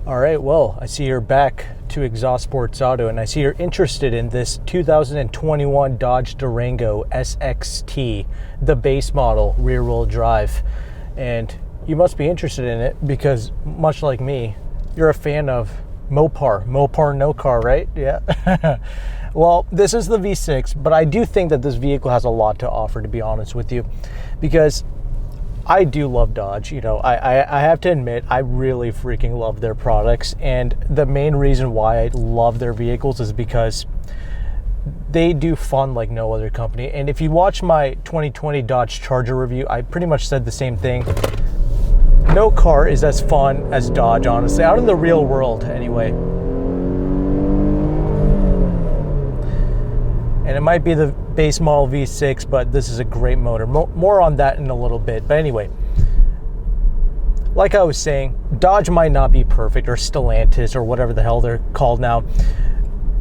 All right, well, I see you're back to Exhaust Sports Auto, and I see you're interested in this 2021 Dodge Durango SXT, the base model, rear-wheel drive. And you must be interested in it because, much like me, you're a fan of Mopar no car, right? Yeah. Well, this is the V6, but I do think that this vehicle has a lot to offer, to be honest with you, because I do love Dodge. You know, I have to admit, I really freaking love their products. And the main reason why I love their vehicles is because they do fun like no other company. And if you watch my 2020 Dodge Charger review, I pretty much said the same thing. No car is as fun as Dodge, honestly, out in the real world anyway. And it might be the base model V6, but this is a great motor. More on that in a little bit. But anyway, like I was saying, Dodge might not be perfect, or Stellantis, or whatever the hell they're called now.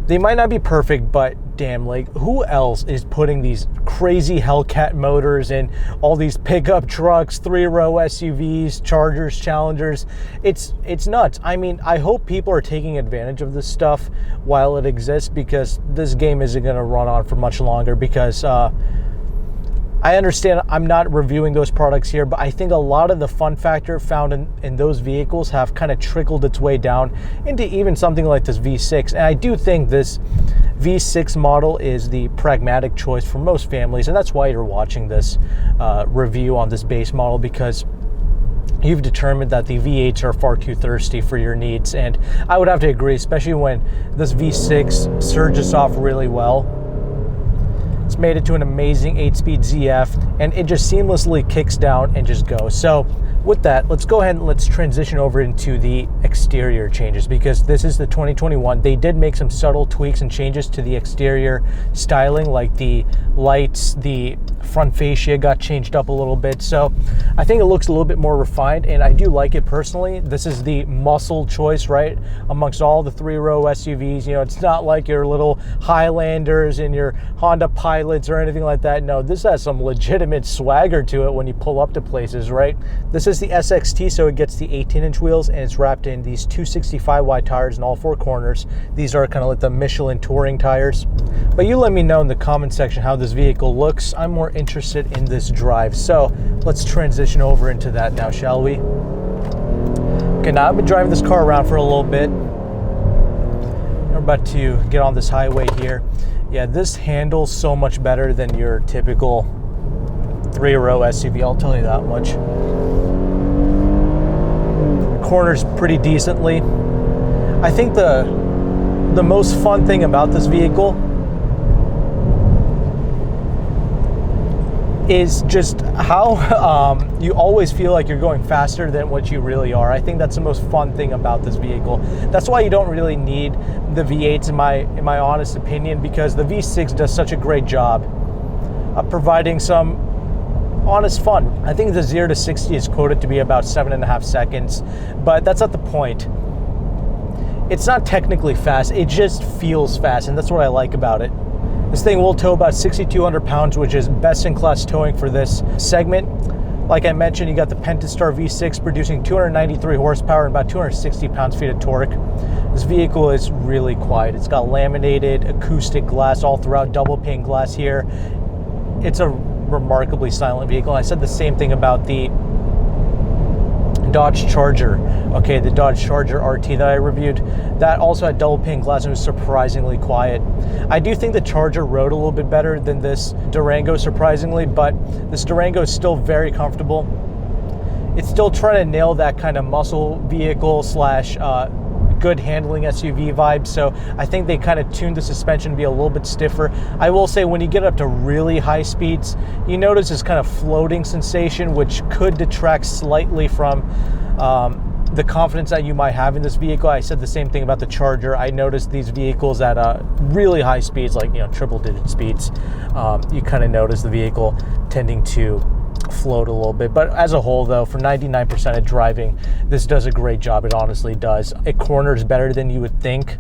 They might not be perfect, but damn, like, who else is putting these crazy Hellcat motors in all these pickup trucks, 3-row SUVs, Chargers, Challengers? It's nuts. I mean, I hope people are taking advantage of this stuff while it exists, because this game isn't going to run on for much longer, because I understand I'm not reviewing those products here, but I think a lot of the fun factor found in those vehicles have kind of trickled its way down into even something like this V6. And I do think this V6 model is the pragmatic choice for most families, and that's why you're watching this review on this base model, because you've determined that the V8s are far too thirsty for your needs. And I would have to agree, especially when this V6 surges off really well. It's made it to an amazing 8-speed ZF, and it just seamlessly kicks down and just goes. So with that, let's go ahead and let's transition over into the exterior changes, because this is the 2021. They did make some subtle tweaks and changes to the exterior styling, like the lights, the front fascia got changed up a little bit. So I think it looks a little bit more refined, and I do like it personally. This is the muscle choice, right, amongst all the 3-row SUVs. You know, it's not like your little Highlanders and your Honda Pilots or anything like that. No, this has some legitimate swagger to it when you pull up to places, right? This is the SXT, so it gets the 18-inch wheels, and it's wrapped in these 265 wide tires in all 4 corners. These are kind of like the Michelin touring tires. But you let me know in the comment section how this vehicle looks. I'm more interested in this drive. So let's transition over into that now, shall we? Okay, now I've been driving this car around for a little bit. We're about to get on this highway here. Yeah, this handles so much better than your typical 3-row SUV, I'll tell you that much. Corners pretty decently. I think the most fun thing about this vehicle is just how you always feel like you're going faster than what you really are. I think that's the most fun thing about this vehicle. That's why you don't really need the V8s in my honest opinion, because the V6 does such a great job of providing some honest fun. I think the 0 to 60 is quoted to be about 7.5 seconds, but that's not the point. It's not technically fast, it just feels fast, and that's what I like about it. This thing will tow about 6,200 pounds, which is best-in-class towing for this segment. Like I mentioned, you got the Pentastar V6 producing 293 horsepower and about 260 pounds-feet of torque. This vehicle is really quiet. It's got laminated acoustic glass all throughout, double pane glass here. It's a remarkably silent vehicle. I said the same thing about the Dodge Charger. Okay, the Dodge Charger RT that I reviewed, that also had double pane glass and was surprisingly quiet. I do think the Charger rode a little bit better than this Durango, surprisingly, but this Durango is still very comfortable. It's still trying to nail that kind of muscle vehicle slash good handling SUV vibe, so I think they kind of tuned the suspension to be a little bit stiffer. I will say, when you get up to really high speeds, you notice this kind of floating sensation, which could detract slightly from the confidence that you might have in this vehicle. I said the same thing about the Charger. I noticed these vehicles at really high speeds, like, you know, triple-digit speeds, you kind of notice the vehicle tending to float a little bit. But as a whole, though, for 99% of driving, this does a great job. It honestly does. It corners better than you would think.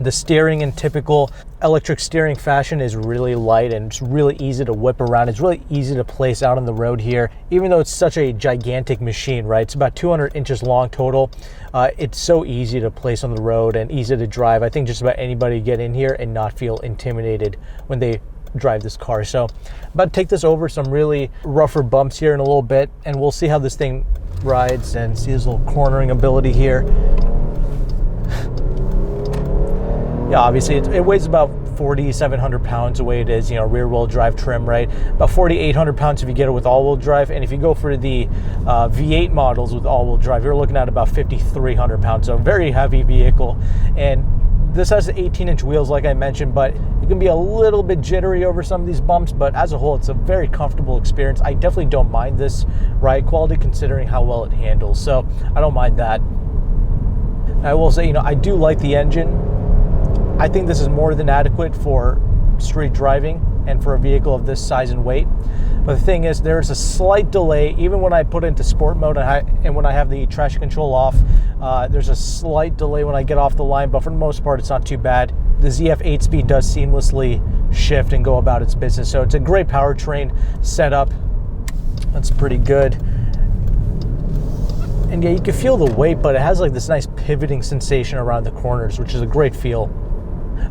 The steering in typical electric steering fashion is really light and it's really easy to whip around. It's really easy to place out on the road here, even though it's such a gigantic machine, right? It's about 200 inches long total. It's so easy to place on the road and easy to drive. I think just about anybody get in here and not feel intimidated when they drive this car. So I'm about to take this over some really rougher bumps here in a little bit, and we'll see how this thing rides and see this little cornering ability here. Yeah, obviously it weighs about 4,700 pounds the way it is, rear wheel drive trim, right? About 4,800 pounds if you get it with all wheel drive. And if you go for the V8 models with all wheel drive, you're looking at about 5,300 pounds. So a very heavy vehicle. And this has 18-inch wheels, like I mentioned, but it can be a little bit jittery over some of these bumps, but as a whole, it's a very comfortable experience. I definitely don't mind this ride quality considering how well it handles. So I don't mind that. I will say, I do like the engine. I think this is more than adequate for street driving and for a vehicle of this size and weight. But the thing is, there's a slight delay, even when I put it into sport mode and when I have the traction control off, there's a slight delay when I get off the line, but for the most part, it's not too bad. The ZF 8-speed does seamlessly shift and go about its business. So it's a great powertrain setup. That's pretty good. And yeah, you can feel the weight, but it has like this nice pivoting sensation around the corners, which is a great feel.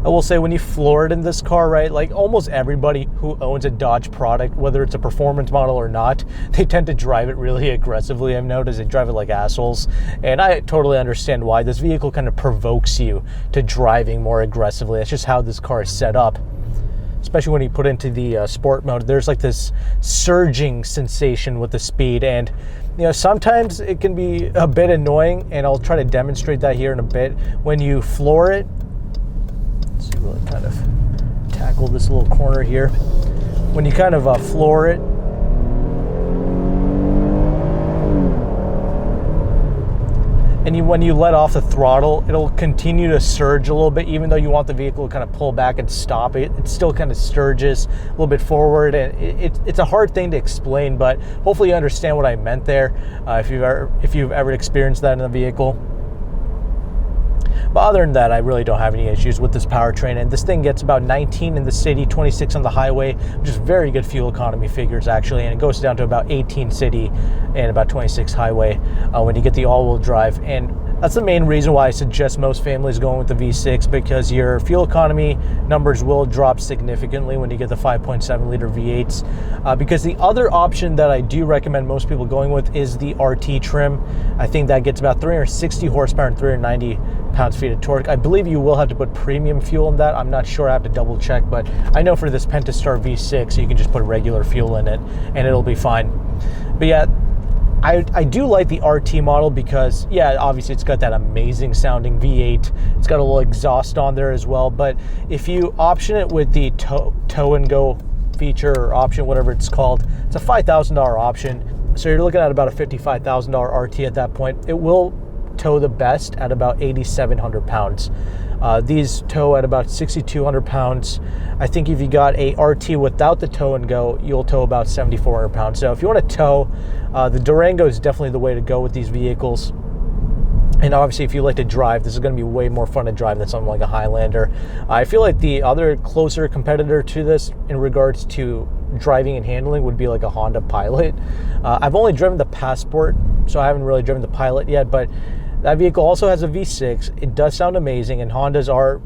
I will say, when you floor it in this car, right, like almost everybody who owns a Dodge product, whether it's a performance model or not, they tend to drive it really aggressively. I've noticed they drive it like assholes, and I totally understand why. This vehicle kind of provokes you to driving more aggressively. That's just how this car is set up. Especially when you put into the sport mode, there's like this surging sensation with the speed, and sometimes it can be a bit annoying, and I'll try to demonstrate that here in a bit. When you floor it, let's really kind of tackle this little corner here. When you kind of floor it, and when you let off the throttle, it'll continue to surge a little bit, even though you want the vehicle to kind of pull back and stop. It still kind of surges a little bit forward, and it's a hard thing to explain, but hopefully you understand what I meant there if you've ever experienced that in a vehicle. But other than that, I really don't have any issues with this powertrain, and this thing gets about 19 in the city, 26 on the highway, which is very good fuel economy figures actually, and it goes down to about 18 city and about 26 highway when you get the all-wheel drive. And that's the main reason why I suggest most families going with the V6, because your fuel economy numbers will drop significantly when you get the 5.7 liter V8s. Because the other option that I do recommend most people going with is the RT trim. I think that gets about 360 horsepower and 390 pounds-feet of torque. I believe you will have to put premium fuel in that. I'm not sure, I have to double check, but I know for this Pentastar V6, you can just put regular fuel in it and it'll be fine. But yeah, I do like the RT model because, yeah, obviously it's got that amazing sounding V8. It's got a little exhaust on there as well. But if you option it with the tow and go feature or option, whatever it's called, it's a $5,000 option. So you're looking at about a $55,000 RT at that point. It will tow the best at about 8,700 pounds. These tow at about 6,200 pounds. I think if you got a RT without the tow and go, you'll tow about 7,400 pounds. So if you want to tow, the Durango is definitely the way to go with these vehicles. And obviously, if you like to drive, this is going to be way more fun to drive than something like a Highlander. I feel like the other closer competitor to this in regards to driving and handling would be like a Honda Pilot. I've only driven the Passport, so I haven't really driven the Pilot yet, but that vehicle also has a V6. It does sound amazing, and Hondas are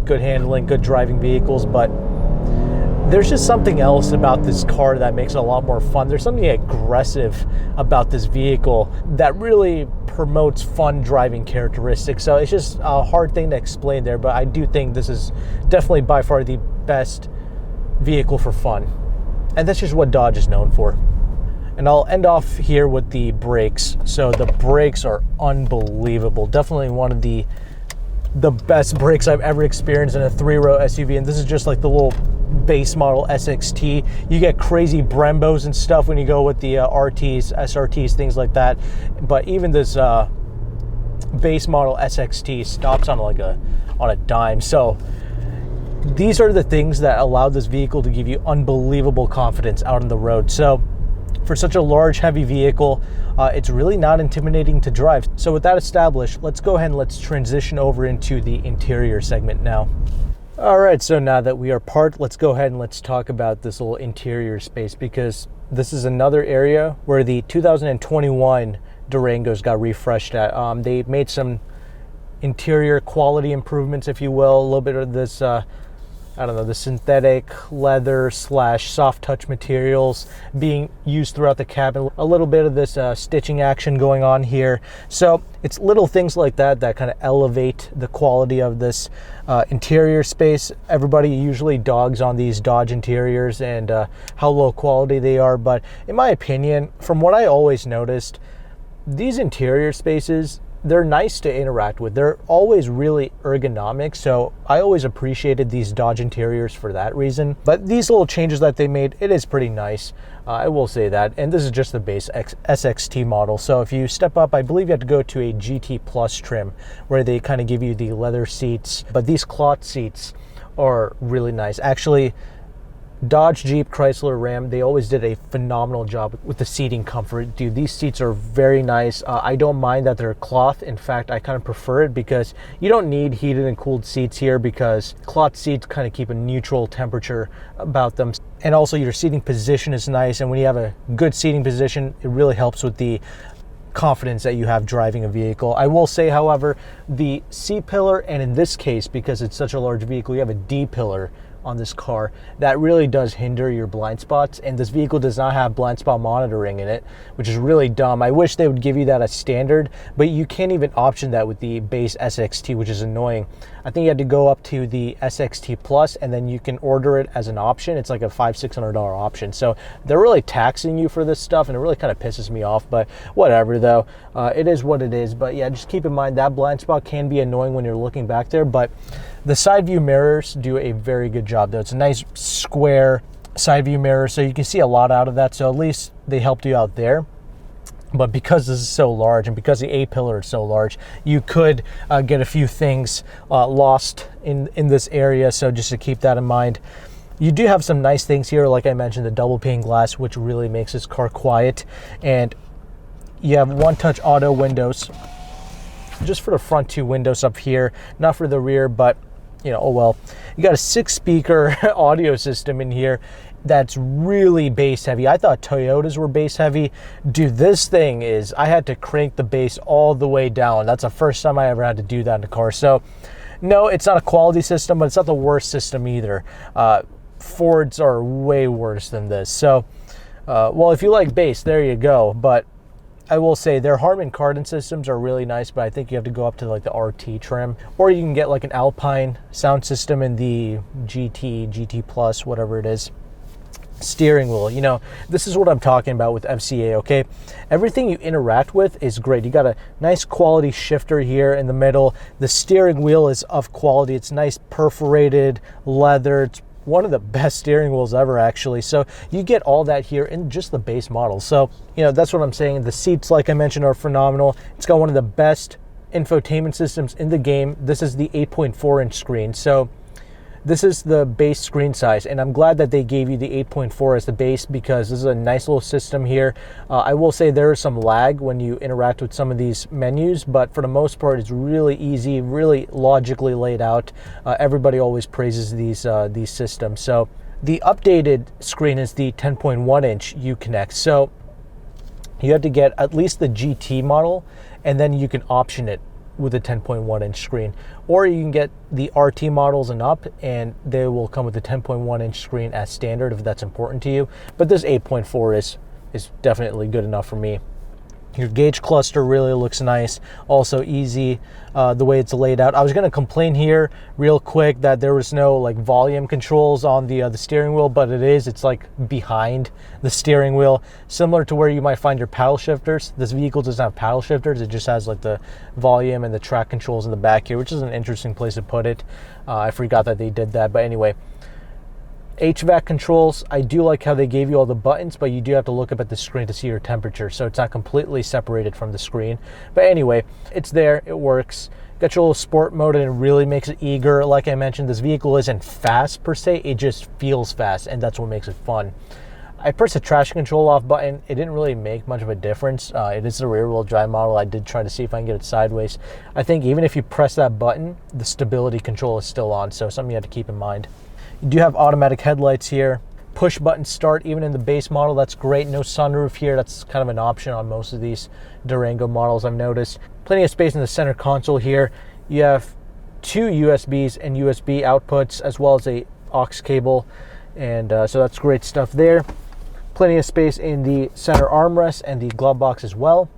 good handling, good driving vehicles, but there's just something else about this car that makes it a lot more fun. There's something aggressive about this vehicle that really promotes fun driving characteristics. So it's just a hard thing to explain there, but I do think this is definitely by far the best vehicle for fun. And that's just what Dodge is known for. And I'll end off here with the brakes. So the brakes are unbelievable. Definitely one of the best brakes I've ever experienced in a 3-row SUV. And this is just like the little base model SXT. You get crazy Brembos and stuff when you go with the RTs, SRTs, things like that. But even this base model SXT stops on a dime. So these are the things that allow this vehicle to give you unbelievable confidence out on the road. So For such a large, heavy vehicle, it's really not intimidating to drive. So with that established, let's go ahead and let's transition over into the interior segment now. All right, so now that we are parked, let's go ahead and let's talk about this little interior space, because this is another area where the 2021 Durangos got refreshed at. They made some interior quality improvements, if you will, a little bit of this I don't know, the synthetic leather / soft touch materials being used throughout the cabin, a little bit of this stitching action going on here. So it's little things like that that kind of elevate the quality of this interior space. Everybody usually dogs on these Dodge interiors and how low quality they are, but in my opinion, from what I always noticed, these interior spaces, they're nice to interact with. They're always really ergonomic, so I always appreciated these Dodge interiors for that reason. But these little changes that they made, it is pretty nice. I will say that. And this is just the base SXT model. So if you step up, I believe you have to go to a GT Plus trim, where they kind of give you the leather seats. But these cloth seats are really nice. Actually, Dodge, Jeep, Chrysler, Ram, they always did a phenomenal job with the seating comfort. Dude, these seats are very nice. I don't mind that they're cloth. In fact, I kind of prefer it because you don't need heated and cooled seats here, because cloth seats kind of keep a neutral temperature about them. And also your seating position is nice. And when you have a good seating position, it really helps with the confidence that you have driving a vehicle. I will say, however, the C pillar, and in this case, because it's such a large vehicle, you have a D pillar on this car, that really does hinder your blind spots, and this vehicle does not have blind spot monitoring in it, which is really dumb. I wish they would give you that as standard, but you can't even option that with the base SXT, which is annoying. I think you had to go up to the SXT Plus, and then you can order it as an option. It's like a $500-$600 option, so they're really taxing you for this stuff, and it really kind of pisses me off, but whatever though. It is what it is. But yeah, just keep in mind that blind spot can be annoying when you're looking back there, but the side view mirrors do a very good job though. It's a nice square side view mirror, so you can see a lot out of that, so at least they helped you out there. But because this is so large, and because the A pillar is so large, you could get a few things lost in this area, so just to keep that in mind. You do have some nice things here, like I mentioned, the double pane glass, which really makes this car quiet, and you have one-touch auto windows, just for the front two windows up here, not for the rear, but you know, oh well. You got a 6-speaker audio system in here that's really bass heavy. I thought Toyotas were bass heavy. Dude, this thing is, I had to crank the bass all the way down. That's the first time I ever had to do that in a car. So no, it's not a quality system, but it's not the worst system either. Fords are way worse than this. So, well, if you like bass, there you go. But I will say their Harman Kardon systems are really nice, but I think you have to go up to like the RT trim, or you can get like an Alpine sound system in the GT Plus, whatever it is. Steering wheel, you know, this is what I'm talking about with FCA, okay? Everything you interact with is great. You got a nice quality shifter here in the middle. The steering wheel is of quality. It's nice perforated leather. It's one of the best steering wheels ever, actually. So you get all that here in just the base model. So, you know, that's what I'm saying. The seats, like I mentioned, are phenomenal. It's got one of the best infotainment systems in the game. This is the 8.4-inch screen. So this is the base screen size, and I'm glad that they gave you the 8.4 as the base, because this is a nice little system here. I will say there is some lag when you interact with some of these menus, but for the most part, it's really easy, really logically laid out. Everybody always praises these systems. So the updated screen is the 10.1-inch Uconnect. So you have to get at least the GT model, and then you can option it with a 10.1-inch screen, or you can get the RT models and up, and they will come with a 10.1-inch screen as standard if that's important to you. But this 8.4 is definitely good enough for me. Your gauge cluster really looks nice, also easy the way it's laid out. I was going to complain here real quick that there was no like volume controls on the steering wheel, but it's like behind the steering wheel, similar to where you might find your paddle shifters. This vehicle doesn't have paddle shifters. It just has like the volume and the track controls in the back here, which is an interesting place to put it. I forgot that they did that, but anyway. HVAC controls, I do like how they gave you all the buttons, but you do have to look up at the screen to see your temperature, so it's not completely separated from the screen. But anyway, it's there, it works. Got your little sport mode, and it really makes it eager. Like I mentioned, this vehicle isn't fast per se, it just feels fast, and that's what makes it fun. I pressed the traction control off button. It didn't really make much of a difference. It is the rear wheel drive model. I did try to see if I can get it sideways. I think even if you press that button, the stability control is still on, so something you have to keep in mind. You do have automatic headlights here. Push button start even in the base model. That's great. No sunroof here. That's kind of an option on most of these Durango models, I've noticed. Plenty of space in the center console here. You have 2 USBs and USB outputs, as well as a aux cable, and so that's great stuff there. Plenty of space in the center armrest and the glove box as well.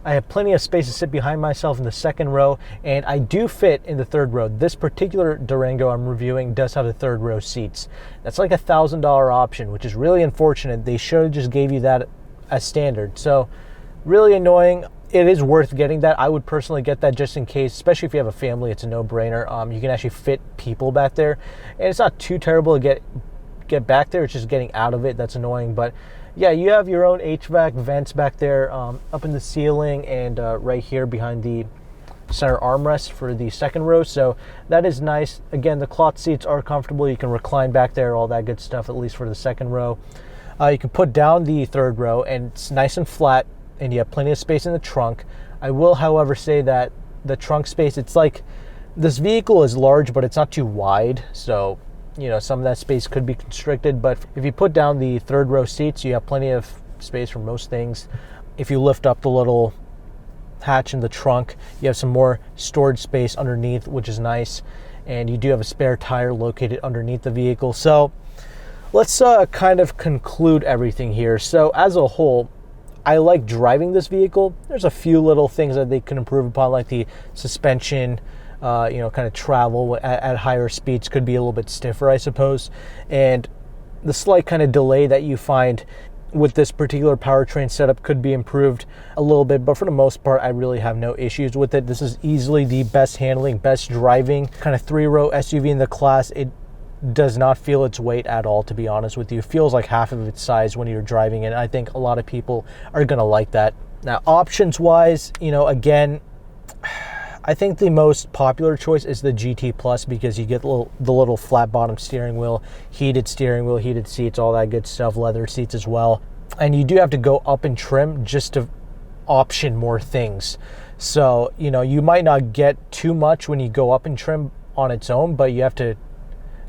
I have plenty of space to sit behind myself in the second row, and I do fit in the third row. This particular Durango I'm reviewing does have the third row seats. That's like $1,000 option, which is really unfortunate. They should have just gave you that as standard. So really annoying. It is worth getting that. I would personally get that just in case, especially if you have a family. It's a no-brainer. You can actually fit people back there, and it's not too terrible to get back there. It's just getting out of it that's annoying. But yeah, you have your own HVAC vents back there, up in the ceiling and right here behind the center armrest for the second row. So that is nice. Again, the cloth seats are comfortable. You can recline back there, all that good stuff, at least for the second row. You can put down the third row, and it's nice and flat, and you have plenty of space in the trunk. I will, however, say that the trunk space, it's like this vehicle is large, but it's not too wide. So, you know, some of that space could be constricted, but if you put down the third row seats, you have plenty of space for most things. If you lift up the little hatch in the trunk, you have some more storage space underneath, which is nice. And you do have a spare tire located underneath the vehicle. So let's kind of conclude everything here. So as a whole, I like driving this vehicle. There's a few little things that they can improve upon, like the suspension, you know, kind of travel at higher speeds could be a little bit stiffer, I suppose. And the slight kind of delay that you find with this particular powertrain setup could be improved a little bit, but for the most part, I really have no issues with it. This is easily the best handling, best driving kind of 3-row SUV in the class. It does not feel its weight at all, to be honest with you. It feels like half of its size when you're driving it. I think a lot of people are going to like that. Now, options wise, you know, again, I think the most popular choice is the GT Plus, because you get the little flat bottom steering wheel, heated seats, all that good stuff, leather seats as well. And you do have to go up in trim just to option more things. So, you know, you might not get too much when you go up in trim on its own, but you have to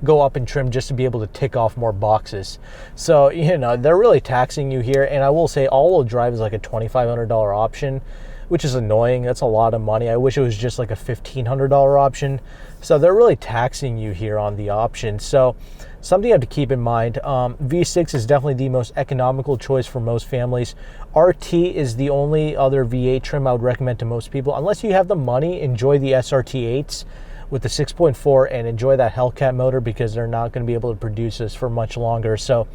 go up in trim just to be able to tick off more boxes. So, you know, they're really taxing you here. And I will say all-wheel drive is like a $2,500 option, which is annoying. That's a lot of money. I wish it was just like a $1,500 option. So they're really taxing you here on the option. So something you have to keep in mind. V6 is definitely the most economical choice for most families. RT is the only other V8 trim I would recommend to most people. Unless you have the money, enjoy the SRT8s with the 6.4 and enjoy that Hellcat motor, because they're not going to be able to produce this for much longer. So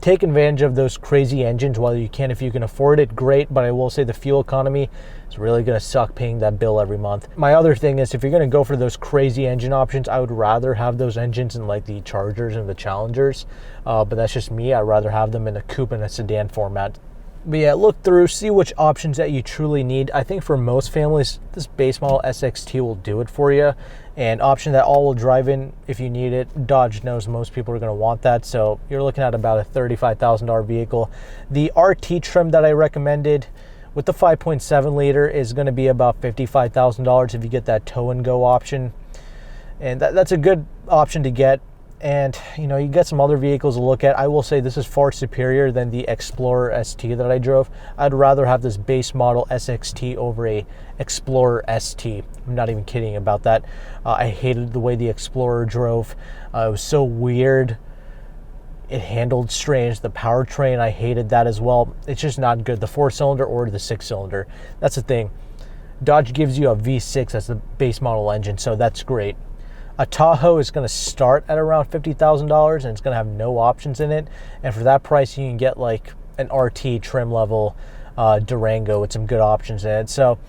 take advantage of those crazy engines while you can. If you can afford it, great, but I will say the fuel economy is really going to suck paying that bill every month. My other thing is, if you're going to go for those crazy engine options, I would rather have those engines in like the Chargers and the Challengers, but that's just me. I'd rather have them in a coupe and a sedan format. But yeah, look through, see which options that you truly need. I think for most families, this base model SXT will do it for you. And option that all-wheel drive in, if you need it, Dodge knows most people are going to want that. So you're looking at about a $35,000 vehicle. The RT trim that I recommended with the 5.7 liter is going to be about $55,000 if you get that tow and go option. And that's a good option to get. And, you know, you get some other vehicles to look at. I will say this is far superior than the Explorer ST that I drove. I'd rather have this base model SXT over a Explorer ST. I'm not even kidding about that. I hated the way the Explorer drove. It was so weird. It handled strange. The powertrain, I hated that as well. It's just not good. The 4-cylinder or the 6-cylinder. That's the thing. Dodge gives you a V6 as the base model engine, so that's great. A Tahoe is going to start at around $50,000, and it's going to have no options in it. And for that price, you can get like an RT trim level Durango with some good options in it. So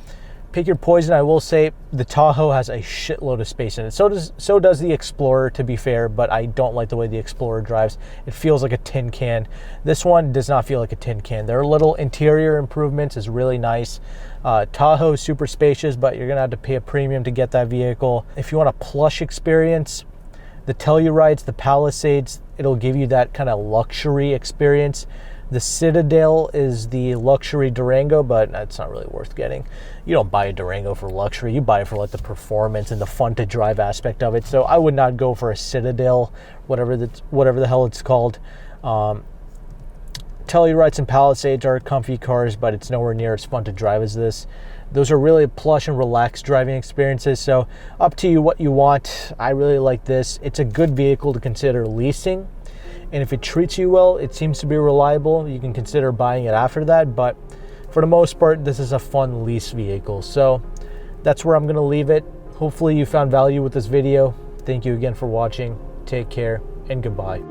pick your poison. I will say the Tahoe has a shitload of space in it. So does the Explorer, to be fair, but I don't like the way the Explorer drives. It feels like a tin can. This one does not feel like a tin can. Their little interior improvements is really nice. Tahoe is super spacious, but you're gonna have to pay a premium to get that vehicle. If you want a plush experience, the Tellurides, the Palisades, It'll give you that kind of luxury experience. The Citadel is the luxury Durango, but that's not really worth getting. You don't buy a Durango for luxury. You buy it for like the performance and the fun to drive aspect of it. So I would not go for a Citadel, whatever the hell it's called. Tellurides and Palisades are comfy cars, but it's nowhere near as fun to drive as this. Those are really plush and relaxed driving experiences, so up to you what you want. I really like this. It's a good vehicle to consider leasing, and if it treats you well, it seems to be reliable. You can consider buying it after that, but for the most part, this is a fun lease vehicle. So that's where I'm going to leave it. Hopefully you found value with this video. Thank you again for watching. Take care and goodbye.